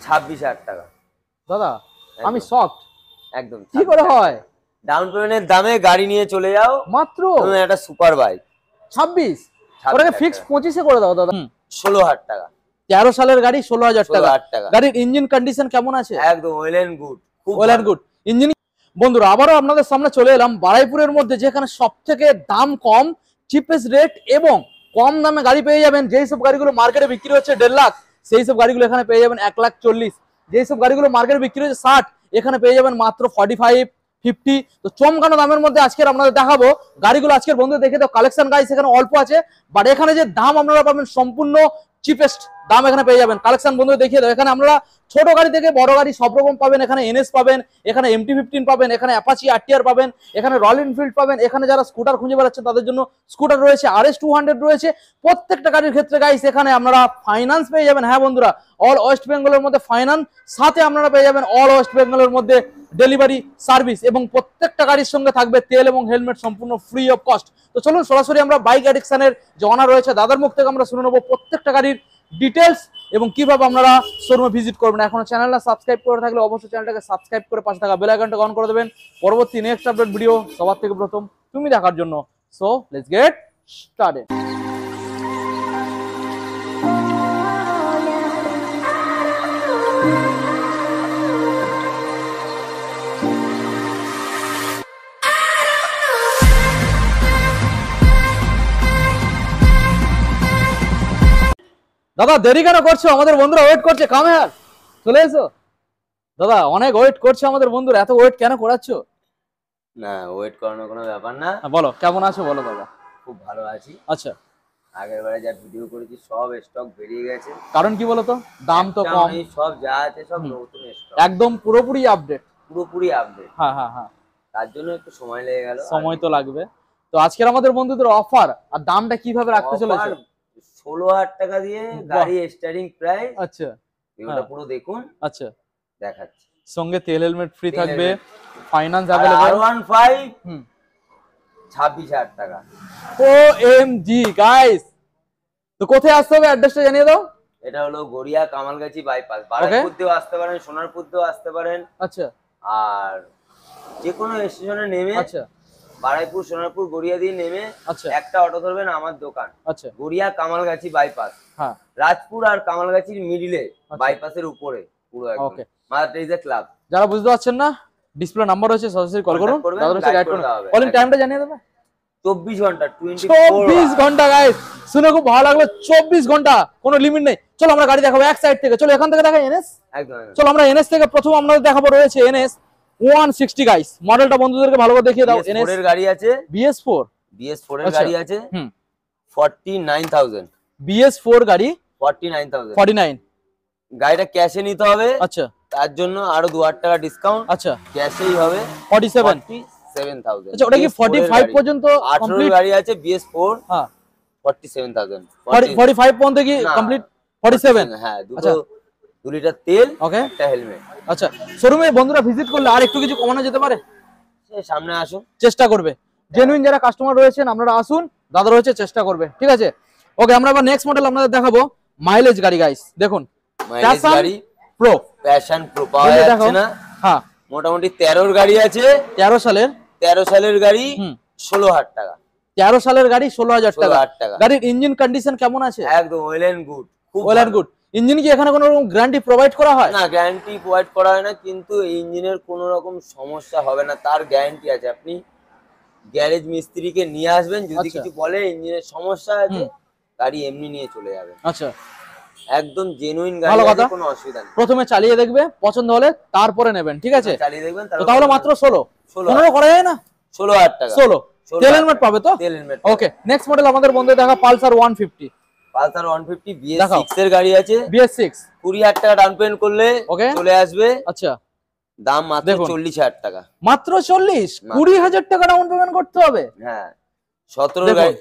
26,000 টাকা। দাদা আমি শকড, একদম কি করে হয়? ডাউন পেমেন্টের দামে গাড়ি নিয়ে চলে যাও মাত্র একটা সুপার বাইক। 26, ওটাকে ফিক্স 25 করে দাও দাদা। 16,000 টাকা। 13 সালের গাড়ি 16,000 টাকা। 16,000 টাকা। গাড়ির ইঞ্জিন কন্ডিশন কেমন আছে? একদম ওয়েল এন্ড গুড, খুব ওয়েল এন্ড গুড ইঞ্জিন। বন্ধুরা আবারও আপনাদের সামনে চলে এলাম বারাইপুরের মধ্যে, যেখানে সব থেকে দাম কম, চিপেস্ট রেট এবং কম দামে গাড়ি পেয়ে যাবেন। যেই সব গাড়িগুলো মার্কেটে বিক্রি হচ্ছে 1.5 লাখ, সেই সব গাড়িগুলো এখানে পেয়ে যাবেন 1,40,000। যেই সব গাড়িগুলো মার্কেটে বিক্রি হচ্ছে 60, এখানে পেয়ে যাবেন মাত্র 45, 50। তো চমকানো দামের মধ্যে আজকের আপনাদের দেখাবো গাড়িগুলো। আজকের বন্ধু দেখে তো কালেকশন গাইস এখানে অল্প আছে, বাট এখানে যে দাম আপনারা পাবেন সম্পূর্ণ চিপেস্ট দাম এখানে পেয়ে যাবেন। কালেকশন বন্ধু দেখিয়ে দাও, এখানে আপনারা ছোট গাড়ি থেকে বড় গাড়ি সব রকম পাবেন। এখানে এনএস পাবেন, এখানে MT-15 পাবেন, এখানে অ্যাপাচি RTR পাবেন, এখানে রয়্যাল এনফিল্ড পাবেন। এখানে যারা স্কুটার খুঁজে বেড়াচ্ছেন তাদের জন্য স্কুটার রয়েছে, RS200 রয়েছে। প্রত্যেকটা গাড়ির ক্ষেত্রে গাইস এখানে আপনারা ফাইন্যান্স পেয়ে যাবেন। হ্যাঁ বন্ধুরা, অল ওয়েস্ট বেঙ্গলের মধ্যে ফাইন্যান্স, সাথে আপনারা পেয়ে যাবেন অল ওয়েস্ট বেঙ্গলের মধ্যে ডেলিভারি সার্ভিস, এবং প্রত্যেকটা গাড়ির সঙ্গে থাকবে তেল এবং হেলমেট সম্পূর্ণ ফ্রি অফ কস্ট। তো চলুন সরাসরি আমরা বাইক অ্যাডিকশনের যে অনার রয়েছে দাদার মুখ থেকে আমরা শুনে নেবো প্রত্যেকটা গাড়ির ডিটেলস এবং কিভাবে আপনারা শোরুমে ভিজিট করবেন। এখনো চ্যানেলটা সাবস্ক্রাইব করে থাকলে অবশ্যই চ্যানেলটাকে সাবস্ক্রাইব করে পাশে থাকা বেল আইকনটা অন করে দেবেন পরবর্তী নেক্সট আপডেট ভিডিও সবার থেকে প্রথম তুমি দেখার জন্য। So let's get started. দাদা দেরি কেন করছো? আমাদের বন্ধুরা ওয়েট করছে, কাম হিয়ার, চলে এসো। দাদা অনেক ওয়েট করছে আমাদের বন্ধুরা, এত ওয়েট কেন করাচ্ছো? না, ওয়েট করানোর কোনো ব্যাপার না। বলো কেমন আছো বলো দাদা। খুব ভালো আছি। আচ্ছা, আগের বারে যা ভিডিও করেছি সব স্টক বেরিয়ে গেছে। কারণ কি বলতো, দাম তো কম, সব যা আছে সব নতুন স্টক, একদম পুরোপুরি আপডেট। পুরোপুরি আপডেট। হ্যাঁ হ্যাঁ হ্যাঁ, তার জন্য একটু সময় লেগে গেল। সময় তো লাগবে। তো আজকের আমাদের বন্ধুদের অফার আর দামটা কিভাবে রাখতে চলেছে? 16,000 টাকা দিয়ে গাড়ি স্টার্টিং প্রাইস। আচ্ছা, ভিডিওটা পুরো দেখুন। আচ্ছা, দেখাচ্ছি। সঙ্গে তেল হেলমেট ফ্রি থাকবে, ফাইন্যান্স अवेलेबल। R15 26,000 টাকা। OMG গাইস, তো কোথায় আসতে হবে অ্যাড্রেসটা জানিয়ে দাও। এটা হলো গড়িয়া কামালগাছি বাইপাস। বারাইপুর দিয়েও আসতে পারেন, সোনারপুর দিয়েও আসতে পারেন। আচ্ছা, আর যে কোনো স্টেশনে নেমে, আচ্ছা, বারাইপুর, সোনারপুর, গড়িয়া দিয়ে নেমে আচ্ছা, একটা অটো ধরবেন আমার দোকান। আচ্ছা, গড়িয়া কামালগাছি বাইপাস। হ্যাঁ, রাজপুর আর কামালগাছির মিডিলে, বাইপাসের উপরে পুরো একদম। ওকে, মাদার টেরেসা ক্লাব। যারা বুঝতে পারছেন না, ডিসপ্লে নাম্বার রয়েছে, সরাসরি কল করুন, দাদার সাথে গাইড করুন। কলিং টাইমটা জানিয়ে দেবে। 24 ঘন্টা, 24 ঘন্টা গাইস, শুনে খুব ভালো লাগলো। 24 ঘন্টা, কোনো লিমিট নেই। চলো আমরা গাড়ি দেখাবো এক সাইড থেকে। চলো এখান থেকে দেখাই এনএস। একদম। চলো আমরা এনএস থেকে প্রথম আপনাদের দেখাবো, রয়েছে এনএস 160 গাইস। মডেলটা বন্ধুদেরকে ভালো করে দেখিয়ে দাও। এনএস এর গাড়ি আছে, BS4 এর গাড়ি আছে 49,000। BS4 গাড়ি 49,000। গাড়িটা ক্যাশে নিতে হবে। আচ্ছা, তার জন্য আরো 2,000 টাকা ডিসকাউন্ট। আচ্ছা, ক্যাশেই হবে 47,000। আচ্ছা, ওটা কি 45 পর্যন্ত 18 গাড়ি আছে BS4। হ্যাঁ, 47,000। 45 পর্যন্ত কি কমপ্লিট? 47। হ্যাঁ, 2 লিটার তেল, ওকে, একটা হেলমেট। আচ্ছা, শোরুমে বন্ধুরা ভিজিট করলে আর একটু কিছু কমানো যেতে পারে? সামনে আসুন, চেষ্টা করবে। জেনুইন যারা কাস্টমার রয়েছেন আপনারা আসুন, দাদা রয়েছে, চেষ্টা করবে। ঠিক আছে, ওকে, আমরা আবার নেক্সট মডেল আপনাদের দেখাবো। মাইলেজ গাড়ি গাইস, দেখুন মাইলেজ গাড়ি প্রো, প্যাশন প্রো পাওয়া যাচ্ছে না। হ্যাঁ, মোটামুটি 13 গাড়ি আছে। 13 সালের গাড়ি 16,000 টাকা। 13 সালের গাড়ি 16,000 টাকা। টাকা। গাড়ির ইঞ্জিন কন্ডিশন কেমন আছে? একদম ওয়েল এন্ড গুড, খুব ওয়েল এন্ড গুড। ইঞ্জিন কি এখানে কোনো রকম গ্যারান্টি প্রোভাইড করা হয়? না, গ্যারান্টি প্রোভাইড করা হয় না, কিন্তু ইঞ্জিনের কোনো রকম সমস্যা হবে না, তার গ্যারান্টি আছে। আপনি গ্যারেজ মিস্ত্রিকে নিয়ে আসবেন, যদি কিছু বলে ইঞ্জিনের সমস্যা আছে, গাড়ি এমনি নিয়ে চলে যাবে। আচ্ছা, একদম জেনুইন গাড়ি আছে, কোনো অসুবিধা নেই। প্রথমে চালিয়ে দেখবে, পছন্দ হলে তারপরে নেবেন। ঠিক আছে, চালিয়ে দেখবেন। তাহলে মাত্র 16 করা যায় না? 16,000 টাকা। 16 তেল হেলমেট পাবে তো? তেল হেলমেট। ওকে, নেক্সট মডেল আমাদের বন্ধু দেখা পালসার 150। পালসার 150 BS6 এর গাড়ি আছে। BS6 20,000 টাকা ডাউন পেমেন্ট করলে চলে আসবে। আচ্ছা, দাম মাত্র 40,000 টাকা। মাত্র 40? 20,000 টাকা ডাউন পেমেন্ট করতে হবে? হ্যাঁ, 17 গাড়ি।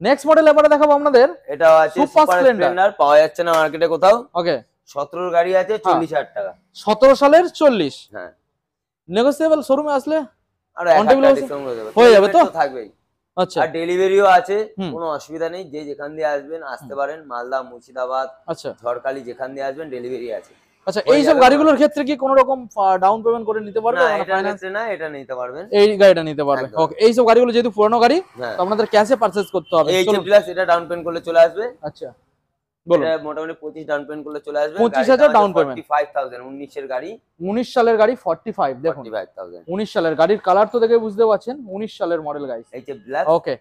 নেক্সট মডেল এবারে দেখাবো আপনাদের, এটা আছে সুপার স্প্লেন্ডার, পাওয়া যাচ্ছে না মার্কেটে কোথাও। ওকে, 17 গাড়ি আছে 40,000 টাকা। 17 সালের 40। হ্যাঁ, নেগোসিয়েবল শোরুমে আসলে আর 1,000 টাকা ডিসকাউন্ট হয়ে যাবে। হয়ে যাবে তো? থাকবেই। আচ্ছা আর ডেলিভারিও আছে, হুম। কোনো অসুবিধা নেই। যে যেখান দিয়ে আসবেন আসতে পারেন, মালদা, মুর্শিদাবাদ, আচ্ছা ঝড়খালি যেখান দিয়ে আসবেন ডেলিভারি আছে। আচ্ছা, হয়ে এইসব যাবে গাড়িগুলোর ক্ষেত্রে কি কোনো রকম ডাউন পেমেন্ট করে নিতে পারবে, না, মানে এটার ফাইন্যান্স? ক্ষেত্রে না, এটা নিতে পারবেন। এই গাড়িটা নিতে পারবে, একদম। ওকে। এইসব গাড়িগুলো যেহেতু পুরনো গাড়ি, হ্যাঁ, তো আপনাদের ক্যাশে পারচেজ করতে হবে, এই চলুন। ডিলাক্স এটা ডাউন পেমেন্ট করলে চলে আসবে। আচ্ছা বলুন। এটা মোটামুটি 25 ডাউন পেমেন্ট করলে চলে আসবে। 25,000 ডাউন পেমেন্ট, 45,000, 19 এর গাড়ি, 19 সালের গাড়ি, 45 দেখুন, 45,000। 19 সালের গাড়ির কালার তো দেখে বুঝতে পারছেন 19 সালের মডেল গাইস। এই যে ব্ল্যাক, ওকে,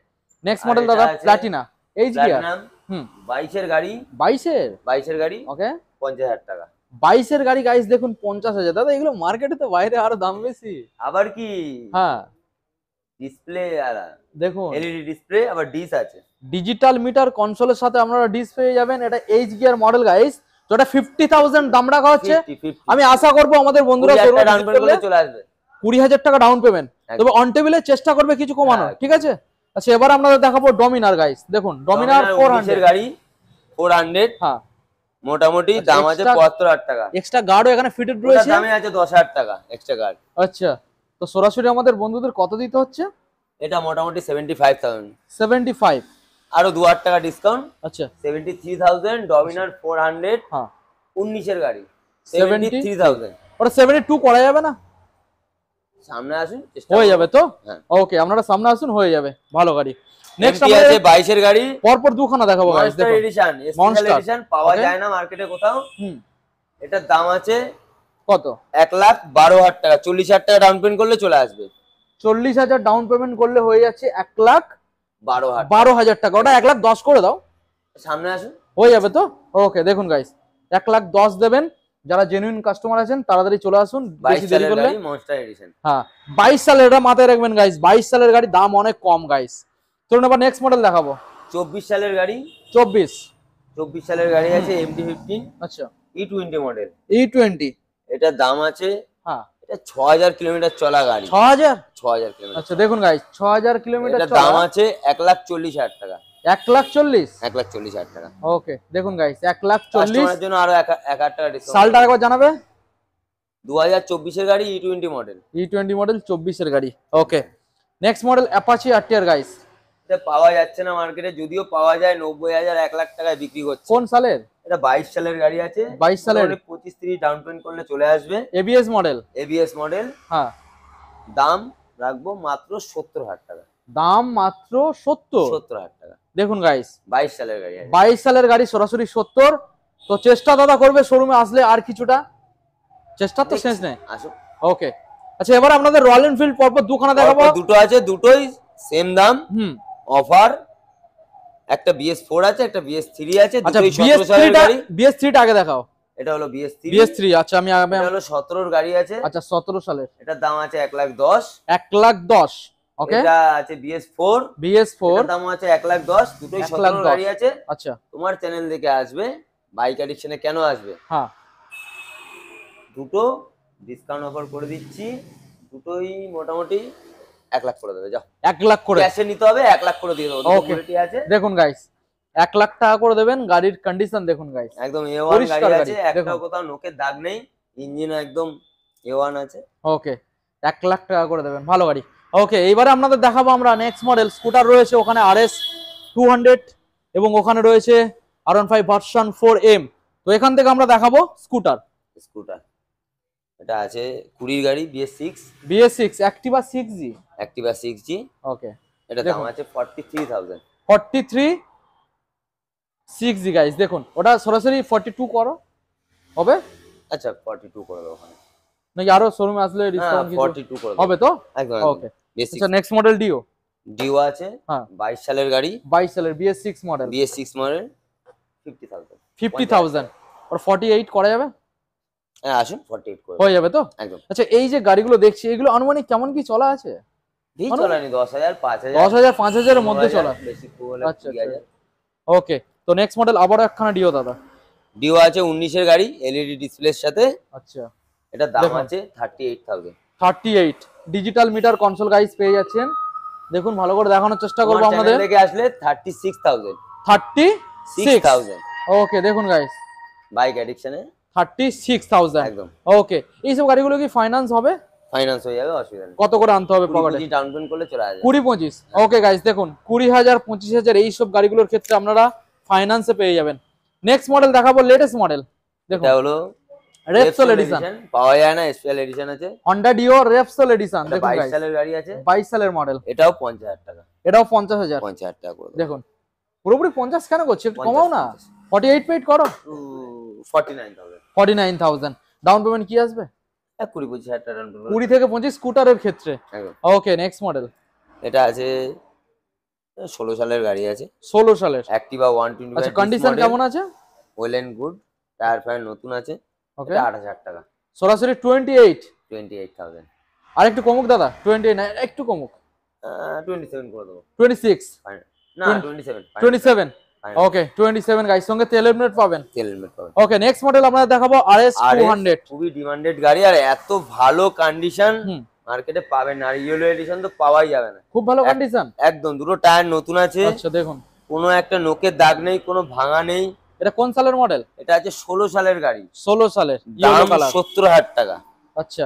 নেক্সট আর মডেল এটা দাদা আছে প্লাটিনা এইচ গিয়ার। প্লাটিনাম, হুম, 22 এর গাড়ি, 22 এর গাড়ি, ওকে, 50,000 টাকা। 22 এর গাড়ি গাইস দেখুন 50,000। দাদা এগুলো মার্কেটে তো বাইরে আরো দাম বেশি। আবার কি হ্যাঁ ডিসপ্লে, আর দেখুন, এলইডি ডিসপ্লে, আবার ডিস আছে। ডিজিটাল মিটার কনসোলের সাথে আপনারা ডিস পেয়ে যাবেন। এটা এইচ গিয়ার মডেল গাইস, যেটা 50,000 দাম রাখা হচ্ছে। 50 আমি আশা করবো আমাদের বন্ধুরা ডাউন পেমেন্ট করলে চলে আসবে। 20,000 টাকা ডাউন পেমেন্ট, একদম। তবে অন টেবিলে চেষ্টা করবে কিছু কমানো, হ্যাঁ। ঠিক আছে? আচ্ছা এবার আপনাদের দেখাবো ডমিনার গাইস, দেখুন ডমিনার 19 এর 400। গাড়ি, 400, হ্যাঁ, মোটামুটি আচ্ছা, দাম আছে extra- 75,000 টাকা। এক্সট্রা গার্ডও এখানে ফিটেড ওটার রয়েছে। দামে আছে 10,000 টাকা এক্সট্রা গার্ড। আচ্ছা, তো সরাসরি আমাদের বন্ধুদের কত দিতে হচ্ছে? এটা মোটামুটি 75,000, 75। আরো 2,000 টাকা ডিসকাউন্ট, আচ্ছা 73,000। ডমিনার 400, হ্যাঁ, 19 এর গাড়ি, 70 73,000। ওটা 72 করা যাবে না? সামনে আসুন, চেষ্টা হয়ে করবো। যাবে তো? হ্যাঁ। ওকে, আপনারা সামনে আসুন, হয়ে যাবে, ভালো গাড়ি। নেক্সট MT আছে 22 এর গাড়ি, পরপর দুখানা দেখাবো গাইস, মনস্টার দেখুন। এডিশন, স্পেশাল Monster, এডিশন, পাওয়া okay. যায় না মার্কেটে কোথাও। হুম, এটার দাম আছে কত? 1,12,000 টাকা। 40,000 টাকা ডাউন পেমেন্ট করলে চলে আসবে। 40,000 ডাউন পেমেন্ট করলে হয়ে যাচ্ছে 12,000। 1,12,000 টাকা। ওটা 1,10,000 করে দাও, সামনে আসুন। হয়ে যাবে তো? ওকে, দেখুন গাইস 1,10,000 দেবেন। যারা জেনুইন কাস্টমার আছেন তাড়াতাড়ি চলে আসুন, 22 বেশি দেরি সালের করলে। গাড়ি, মনস্টার এডিশন। হ্যাঁ 22 সালের, এটা মাথায় রাখবেন গাইস, 22 সালের গাড়ি, দাম অনেক কম গাইস। চলুন এবার নেক্সট মডেল দেখাবো। 24 সালের গাড়ি, 24 সালের গাড়ি আছে MT-15, আচ্ছা, E20 মডেল। E20। এটার দাম আছে, হ্যাঁ, এটা 6,000 কিলোমিটার চলা গাড়ি। 6,000। 6,000 কিলোমিটার। আচ্ছা দেখুন গাইস 6,000 কিলোমিটার এটার দাম আছে 1,40,000 টাকা। 1,40,000। 1,40,000 টাকা। ওকে, দেখুন গাইস 1,40,000। কাস্টমারের জন্য আরো 1,000 টাকা ডিসকাউন্ট। সালটা একবার জানাবে। 2024 এর গাড়ি, E20 মডেল। E20 মডেল, 24 এর গাড়ি। Okay, next model Apache RTR guys. এটা পাওয়া যাচ্ছে না মার্কেটে, যদিও পাওয়া যায় 90,000, 1 লাখ টাকায় বিক্রি করছে। কোন সালের? এটা 22 সালের গাড়ি আছে। 22 সালের। 25-30 ডাউন পেমেন্ট করলে চলে আসবে। ABS model. ABS model. হ্যাঁ, দাম রাখবো মাত্র 70,000 টাকা। দাম মাত্র 70। 70,000 টাকা। দেখুন গাইস 22 সালের গাড়ি আছে। 22 সালের গাড়ি, সরাসরি 70। তো চেষ্টা দাদা করবে শোরুমে আসলে আর কিছুটা, চেষ্টা তো শেষ নেই। আসুন। ওকে, আচ্ছা এবার আপনাদের রয়্যাল এনফিল্ড পরপর দুখানা দেখাবো। পরপর দুটো আছে, দুটোই সেম দাম, হুম, অফার। একটা BS4 আছে, একটা BS3 আছে, আচ্ছা দুটোই 17 সালের গাড়ি। BS3টা আগে দেখাও। এটা হলো BS3। BS3 আচ্ছা, আমি এটা হলো 17 গাড়ি আছে। আচ্ছা 17 সালের, এটার দাম আছে 1,10,000। 1,10,000। ওকে, এটা আছে BS4। BS4 এটার দাম আছে 1,10,000। দুটোই 17 1,10,000 গাড়ি আছে। আচ্ছা তোমার চ্যানেল থেকে আসবে, বাইক অ্যাডিকশনে কেন আসবে? হ্যাঁ, দুটো ডিসকাউন্ট অফার করে দিচ্ছি, দুটোই মোটামুটি 1 লাখ করে দেবে। যাও, 1,00,000 করে ক্যাশে নিতে হবে, 1 লাখ করে দিয়ে দেবো। দুটো Okay. কোয়ালিটি আছে, দেখুন গাইস 1,00,000 টাকা করে দেবেন। গাড়ির কন্ডিশন দেখুন গাইস, একদম A1 পরিষ্কার গাড়ি গাড়ি, আছে, একটাও দেখুন। কোথাও নোকের দাগ নেই, ইঞ্জিন একদম A1 আছে। ওকে 1,00,000 টাকা করে দেবেন, ভালো গাড়ি। ওকে, এইবারে আপনাদের দেখাবো আমরা নেক্সট মডেল। স্কুটার রয়েছে ওখানে RS 200 এবং ওখানে রয়েছে R15 ভার্সন 4M। তো এখান থেকে আমরা দেখাবো স্কুটার। স্কুটার এটা আছে 20 গাড়ি, BS6, BS6 Activa 6G। Activa 6G। ওকে, এটা দাম দেখুন। আছে 43,000। 43 6G গাইস, দেখুন ওটা সরাসরি 42 করো হবে আচ্ছা 42 করে দেবো ওখানে। নাকি আরো শোরুমে আসলে হ্যাঁ ডিসকাউন্ট 42 করে দেবো। হবে তো? একদম ওকে, বেসিক। আচ্ছা নেক্সট মডেল ডিও। ডিও আছে, হ্যাঁ 22 সালের গাড়ি, 22 সালের BS6 মডেল, BS6 মডেল, 50,000। 50,000 আর 48 করা যাবে? হ্যাঁ আসুন, 48 করে হয়ে যাবে তো? একদম। আচ্ছা এই যে গাড়িগুলো দেখছি এগুলো আনুমানিক কেমন কি চলা আছে? বেশি চলানি, 10,000, 5,000, 10,000 5,000 এর মধ্যে চলা। বেশি হলে আচ্ছা 20,000। ওকে, তো নেক্সট মডেল আবারও একখানা ডিও দাদা। ডিও আছে 19 এর গাড়ি, এলইডি ডিসপ্লের সাথে। আচ্ছা এটা দাম দেখুন। আছে 38,000। 38 ডিজিটাল মিটার কনসোল গাইস পেয়ে যাচ্ছেন। দেখুন ভালো করে দেখানোর চেষ্টা করবো তোমার আপনাদের। চ্যানেল থেকে আসলে 36,000। 36 ওকে, দেখুন গাইস বাইক অ্যাডিকশনে 36,000 একদম। ওকে। এইসব গাড়িগুলো কি ফাইন্যান্স হবে? ফাইন্যান্স হয়ে যাবে, অসুবিধা নেই। কত করে আনতে হবে পকেটে? ডাউন পেমেন্ট করলে চলে আসবে। 20-25। ওকে গাইস, দেখুন 20,000 25,000 এই সব গাড়িগুলোর ক্ষেত্রে আপনারা ফাইন্যান্সে পেয়ে যাবেন। নেক্সট মডেল দেখাবো, লেটেস্ট মডেল দেখুন, এটা হলো রেপসোল এডিশন। পাওয়া যায় না, স্পেশাল এডিশন আছে। হন্ডা ডিও রেপসোল এডিশন এটা দেখুন 22 গাইস, সালের গাড়ি আছে, 22 সালের মডেল। এটাও 50,000 টাকা। এটাও 50,000। 50,000 টাকা করে দেবো। দেখুন পুরোপুরি 50 কেন করছে, একটু 50, কমাও না। 48 পেড করো। 49,000। 49,000 ডাউন পেমেন্ট কি আসবে? 20-25,000 টাকা ডাউন পেমেন্ট। 20 থেকে 25 স্কুটারের ক্ষেত্রে। একদম। ওকে নেক্সট মডেল। এটা আছে 16 সালের গাড়ি আছে, 16 সালের। অ্যাক্টিভা 125। আচ্ছা কন্ডিশন কেমন আছে? ওয়েল এন্ড গুড, টায়ার ফায়ার নতুন আছে। ওকে এটা 28,000 টাকা। সরাসরি 28। 28,000। আর একটু কমুক দাদা, 29 না একটু কমুক, 27 করে দেবো। 26 না 27। 27। ওকে 27 গাইস, সঙ্গে তেল হেলমেট পাবেন। তেল হেলমেট পাবেন। ওকে নেক্সট মডেল আমরা দেখাবো RS 200। খুবই ডিমান্ডেড গাড়ি, আর এত ভালো কন্ডিশন হুম। মার্কেটে পাবেন না। আর ইয়েলো এডিশন তো পাওয়াই যাবে না। খুব ভালো কন্ডিশন। একদম, দুটো টায়ার নতুন আছে। আচ্ছা দেখুন, কোনো একটা নোকের দাগ নেই, কোনো ভাঙা নেই। এটা কোন সালের মডেল? এটা আছে 16 সালের গাড়ি, 16 সালের, দাম ইয়েলো কালার। 70,000 টাকা। আচ্ছা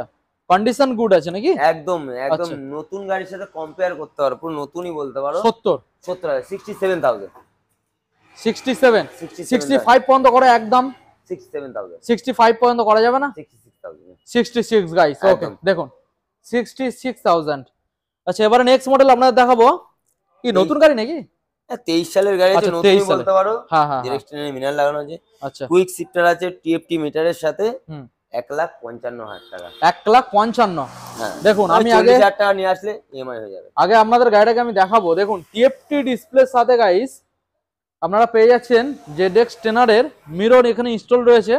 কন্ডিশন গুড আছে নাকি? একদম একদম আচ্ছা। নতুন গাড়ির সাথে কম্পেয়ার করতে পারো, পুরো নতুনই বলতে পারো। 70 67,000। 67 65 পর্যন্ত করে একদম। 67,000। 65 পর্যন্ত করা যাবে না? 66,000। 66 গাইস। ওকে একদম। দেখুন 66,000। আচ্ছা এবারে নেক্সট মডেল আপনাদের দেখাবো, কি নতুন গাড়ি নাকি? 23 সালের গাড়ি আছে, আচ্ছা, নতুনই 23 সালের। বলতে পারো। হ্যাঁ হ্যাঁ হ্যাঁ। ডিরেকশনের মিনার লাগানো আছে, আচ্ছা কুইক শিফটার আছে, TFT মিটারের সাথে। হুম 1,55,000 টাকা। 1,55,000। হ্যাঁ দেখুন আমি আগে 40,000 টাকা নিয়ে আসলে ইএমআই হয়ে যাবে। আপনাদের গাড়িটাকে আমি দেখাবো, দেখুন TFT ডিসপ্লের সাথে গাইস আপনারা পেয়ে যাচ্ছেন ZX 10 এর মিরর এখানে ইনস্টল রয়েছে।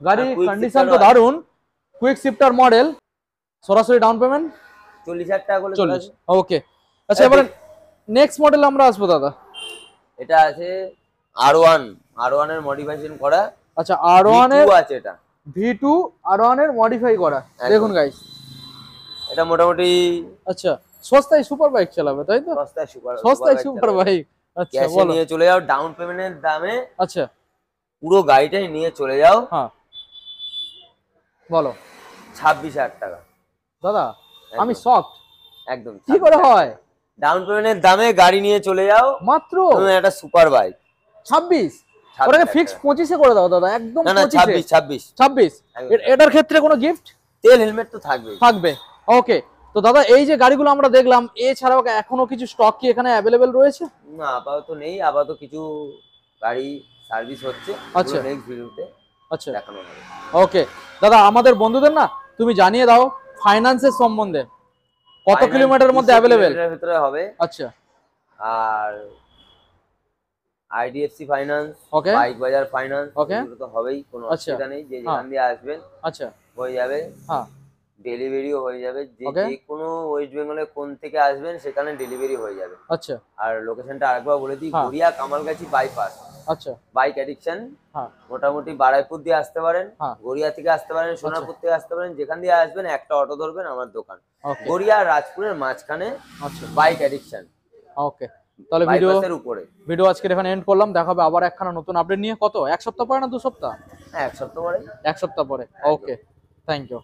গাড়ি হ্যাঁ, quick কন্ডিশন shifter তো আছে। দারুন, কুইক শিফটার মডেল। সরাসরি ডাউন পেমেন্ট 40,000 টাকা করে 40। ওকে আচ্ছা এবারে নেক্সট মডেল আমরা আসবো দাদা। এটা আছে R1 এর মডিফিকেশন করা। আচ্ছা R1 এর V2 আছে, এটা V2 R1 এর মডিফাই করা। একদম। দেখুন গাইস এটা মোটামুটি আচ্ছা সস্তায় সুপার বাইক চালাবে তাই তো? সস্তায় সস্তায় সুপার বাইক। আচ্ছা ক্যাশে বলো। নিয়ে চলে যাও, ডাউন পেমেন্টের দামে আচ্ছা পুরো গাড়িটাই নিয়ে চলে যাও। হ্যাঁ বলো 26,000 টাকা। দাদা একদম। আমি শকড, একদম কি করে হয়? ডাউন পেমেন্টের দামে গাড়ি নিয়ে চলে যাও, মাত্র তুমি একটা সুপার বাইক। 26? 26,000 ওটাকে ফিক্স টাকা। 25 এ করে দাও দাদা, একদম না না 25 26। 26। একদম। এটার ক্ষেত্রে কোনো গিফট তেল হেলমেট তো থাকবেই। থাকবে? ওকে তো দাদা এই যে গাড়িগুলো আমরা দেখলাম, এছাড়াও এখনো কিছু স্টক কি এখানে অ্যাভেলেবেল রয়েছে? না আপাতত নেই, আপাতত কিছু গাড়ি সার্ভিস হচ্ছে। আচ্ছা। নেক্সট ভিডিওতে আচ্ছা দেখানো হবে। ওকে দাদা আমাদের বন্ধুদের না তুমি জানিয়ে দাও ফাইন্যান্সের সম্বন্ধে, কত কিলোমিটারের মধ্যে 200 অ্যাভেলেবেল? কিলোমিটারের ভিতরে হবে। আচ্ছা আর IDFC ফাইন্যান্স, ওকে বাইক বাজার ফাইন্যান্স, ওকে। এগুলো তো হবেই, কোনো আচ্ছা। অসুবিধা নেই। যে হ্যাঁ। যেখান দিয়ে আসবেন আচ্ছা হয়ে যাবে, হ্যাঁ ডেলিভারিও হয়ে যাবে। যে Okay. যে কোনো ওয়েস্ট বেঙ্গলে কোন থেকে আসবেন সেখানে ডেলিভারি হয়ে যাবে। আচ্ছা আর লোকেশনটা আরেকবার বলে দিই, হ্যাঁ। গড়িয়া কামালগাছি বাইপাস। আচ্ছা বাইক অ্যাডিকশন হ্যাঁ মোটামুটি বারাইপুর দিয়ে আসতে পারেন, হ্যাঁ। গড়িয়া থেকে আসতে পারেন, সোনারপুর থেকে আসতে পারেন। যেখান দিয়ে আসবেন একটা অটো ধরবেন, আমার দোকান ওকে গড়িয়া আর রাজপুরের মাঝখানে, আচ্ছা বাইক অ্যাডিকশন ওকে তাহলে ভিডিও বাইপাসের উপরে। আজকে এখানে এন্ড করলাম, দেখাবে আবার একখানা নতুন আপডেট নিয়ে। কত এক সপ্তাহ পরে না 2 সপ্তাহ? হ্যাঁ 1 সপ্তাহ পরে। 1 সপ্তাহ পরে। Okay thank you.